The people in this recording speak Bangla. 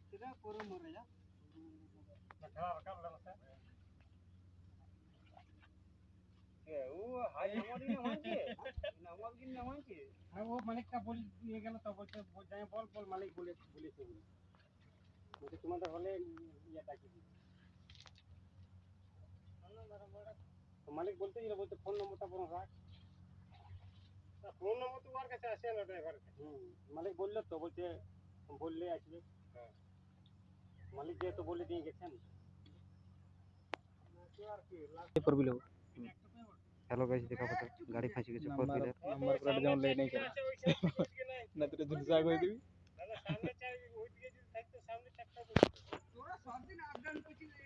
Tidak kurang murah ya. वो मालिक का बोल নিয়ে গেল তো বলছে যাই বল বল মালিক বলেছে বলছে তোমাদের হলে ইয়ে ডাকি তো মালিক বলতে গেলে বলতে ফোন নম্বরটা বড় রাখ ফোন নম্বর তোমার কাছে আসে না ড্রাইভার মালিক বললো তো বলছে বললে আসবে মালিক যেহেতু বলে দিয়ে গেছেন हेलो गाइस देखा पता गाड़ी फांसी के फोर व्हीलर नंबर प्लेट যেমন লেট নেই করা না তো ঝুলসা করে দিবি সামনে চাই ওই দিকে যদি থাকতো সামনে চারটা তোরা সব দিন আপ ডাউন করছিস